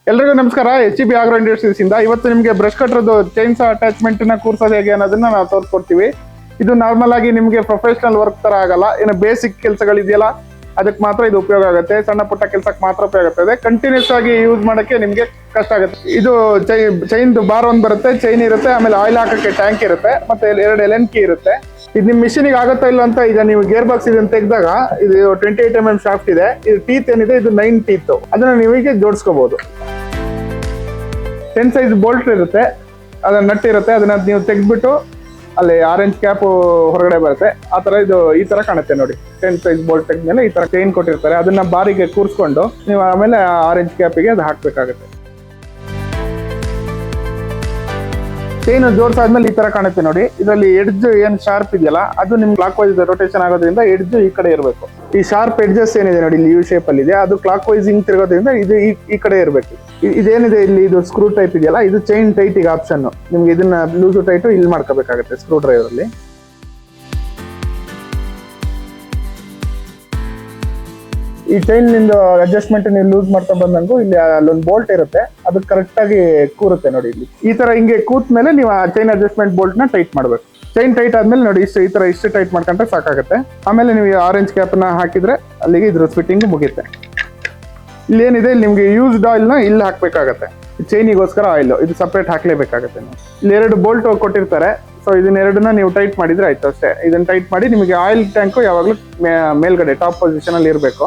ಎಲ್ರಿಗೂ ನಮಸ್ಕಾರ. HEB agro industries ಇಂದ ಇವತ್ತು ನಿಮಗೆ ಬ್ರಷ್ ಕಟ್ರದ್ದು ಚೈನ್ ಸಾ ಅಟ್ಯಾಚ್ಮೆಂಟ್ ನ ಕೂರ್ಸೋದು ಹೇಗೆ ಅನ್ನೋದನ್ನ ನಾವು ತೋರಿಸ್ಕೊಡ್ತೀವಿ. ಇದು ನಾರ್ಮಲ್ ಆಗಿ ನಿಮಗೆ ಪ್ರೊಫೆಷನಲ್ ವರ್ಕ್ ತರ ಆಗಲ್ಲ. ಏನು ಬೇಸಿಕ್ ಕೆಲಸಗಳಿದೆಯಲ್ಲ ಅದಕ್ಕೆ ಮಾತ್ರ ಇದು ಉಪಯೋಗ ಆಗುತ್ತೆ. ಸಣ್ಣ ಪುಟ್ಟ ಕೆಲಸಕ್ಕೆ ಮಾತ್ರ ಉಪಯೋಗ ಆಗುತ್ತೆ. ಕಂಟಿನ್ಯೂಸ್ ಆಗಿ ಯೂಸ್ ಮಾಡಕ್ಕೆ ನಿಮಗೆ ಕಷ್ಟ ಆಗುತ್ತೆ. ಇದು ಚೈನ್ ಬಾರ್ ಒಂದು ಬರುತ್ತೆ, ಚೈನ್ ಇರುತ್ತೆ, ಆಮೇಲೆ ಆಯಿಲ್ ಹಾಕಕ್ಕೆ ಟ್ಯಾಂಕ್ ಇರುತ್ತೆ, ಮತ್ತೆ 2 ಎಲೆನ್ ಕೀ ಇರುತ್ತೆ. ಇದು ನಿಮ್ಮ ಮಿಷಿನಿಗೆ ಆಗುತ್ತಾ ಇಲ್ಲ ಅಂತ ಈಗ ನೀವು ಗೇರ್ ಬಾಕ್ಸ್ ಇದನ್ನ ತೆಗೆದಾಗ ಇದು 28 mm ಶಾಫ್ಟ್ ಇದೆ. ಇದು ಟೀತ್ ಏನಿದೆ ಇದು 9 ಟೀತ್. ಅದನ್ನ ನೀವು ಹೀಗೆ ಜೋಡಿಸ್ಕೋಬಹುದು. 10 ಸೈಜ್ ಬೋಲ್ಟ್ ಇರುತ್ತೆ, ಅದನ್ನ ನಟ್ ಇರುತ್ತೆ, ಅದನ್ನ ನೀವು ತೆಗೆದ್ಬಿಟ್ಟು ಅಲ್ಲಿ ಆರೆಂಜ್ ಕ್ಯಾಪ್ ಹೊರಗಡೆ ಬರುತ್ತೆ. ಆ ತರ ಇದು ಈ ತರ ಕಾಣುತ್ತೆ ನೋಡಿ. 10 ಸೈಜ್ ಬೋಲ್ಟ್ ತೆಗೆದ್ಮೇಲೆ ಈ ತರ ಚೈನ್ ಕೊಟ್ಟಿರ್ತಾರೆ. ಅದನ್ನ ಬಾರಿಗೆ ಕೂರಿಸ್ಕೊಂಡು ನೀವು ಆಮೇಲೆ ಆರೆಂಜ್ ಕ್ಯಾಪಿಗೆ ಅದು ಹಾಕ್ಬೇಕಾಗುತ್ತೆ. ಚೈನ್ ಜೋಡಿಸಾದ್ಮೇಲೆ ಈ ತರ ಕಾಣುತ್ತೆ ನೋಡಿ. ಇದರಲ್ಲಿ ಎಡ್ಜ್ ಏನ್ ಶಾರ್ಪ್ ಇದೆಯಲ್ಲ ಅದು ನಿಮ್ಗೆ ಕ್ಲಾಕ್ ವೈಸ್ ರೊಟೇಷನ್ ಆಗೋದ್ರಿಂದ ಎಡ್ಜ್ ಈ ಕಡೆ ಇರಬೇಕು. ಈ ಶಾರ್ಪ್ ಎಡ್ಜಸ್ ಏನಿದೆ ನೋಡಿ ಇಲ್ಲಿ ಯು ಶೇಪ್ ಅಲ್ಲಿ ಇದೆ, ಅದು ಕ್ಲಾಕ್ ವೈಸ್ ಹಿಂಗ್ ತಿರುಗೋದ್ರಿಂದ ಇದು ಈ ಕಡೆ ಇರಬೇಕು. ಇದೇನಿದೆ ಇಲ್ಲಿ ಇದು ಸ್ಕ್ರೂ ಟೈಪ್ ಇದೆಯಲ್ಲ ಇದು ಚೈನ್ ಟೈಟ್ ಈಗ ಆಪ್ಷನ್. ನಿಮ್ಗೆ ಇದನ್ನ ಲೂಸು ಟೈಟು ಇಲ್ಲಿ ಮಾಡ್ಕೋಬೇಕಾಗುತ್ತೆ ಸ್ಕ್ರೂ ಡ್ರೈವರ್ ಅಲ್ಲಿ. ಈ ಚೈನ್ ನಿಂದು ಅಡ್ಜಸ್ಟ್ಮೆಂಟ್ ನೀವು ಲೂಸ್ ಮಾಡ್ತಾ ಬಂದಂಗು ಇಲ್ಲಿ ಅಲ್ಲೊಂದು ಬೋಲ್ಟ್ ಇರುತ್ತೆ, ಅದು ಕರೆಕ್ಟ್ ಆಗಿ ಕೂರುತ್ತೆ ನೋಡಿ. ಇಲ್ಲಿ ಈ ತರ ಹಿಂಗೆ ಕೂತ್ ಮೇಲೆ ನೀವು ಆ ಚೈನ್ ಅಡ್ಜಸ್ಟ್ಮೆಂಟ್ ಬೋಲ್ಟ್ ನ ಟೈಟ್ ಮಾಡ್ಬೇಕು. ಚೈನ್ ಟೈಟ್ ಆದ್ಮೇಲೆ ನೋಡಿ ಇಷ್ಟು ಟೈಟ್ ಮಾಡ್ಕೊಂಡ್ರೆ ಸಾಕಾಗುತ್ತೆ. ಆಮೇಲೆ ನೀವು ಆರೆಂಜ್ ಕ್ಯಾಪ್ ನ ಹಾಕಿದ್ರೆ ಅಲ್ಲಿಗೆ ಇದ್ರ ಫಿಟ್ಟಿಂಗ್ ಮುಗಿಯುತ್ತೆ. ಇಲ್ಲಿ ಏನಿದೆ ಇಲ್ಲಿ ನಿಮ್ಗೆ ಯೂಸ್ಡ್ ಆಯಿಲ್ ನ ಇಲ್ಲಿ ಹಾಕ್ಬೇಕಾಗತ್ತೆ. ಚೈನಿಗೋಸ್ಕರ ಆಯಿಲ್ ಇದು ಸಪ್ರೇಟ್ ಹಾಕ್ಲೇಬೇಕಾಗತ್ತೆ. ಇಲ್ಲಿ 2 ಬೋಲ್ಟ್ ಕೊಟ್ಟಿರ್ತಾರೆ. ಸೊ ಇದನ್ನೆರಡನ್ನ ನೀವು ಟೈಟ್ ಮಾಡಿದ್ರೆ ಆಯ್ತು ಅಷ್ಟೇ. ಇದನ್ನ ಟೈಟ್ ಮಾಡಿ ನಿಮಗೆ ಆಯಿಲ್ ಟ್ಯಾಂಕ್ ಯಾವಾಗಲೂ ಮೇಲ್ಗಡೆ ಟಾಪ್ ಪೊಸಿಷನ್ ಅಲ್ಲಿ ಇರಬೇಕು.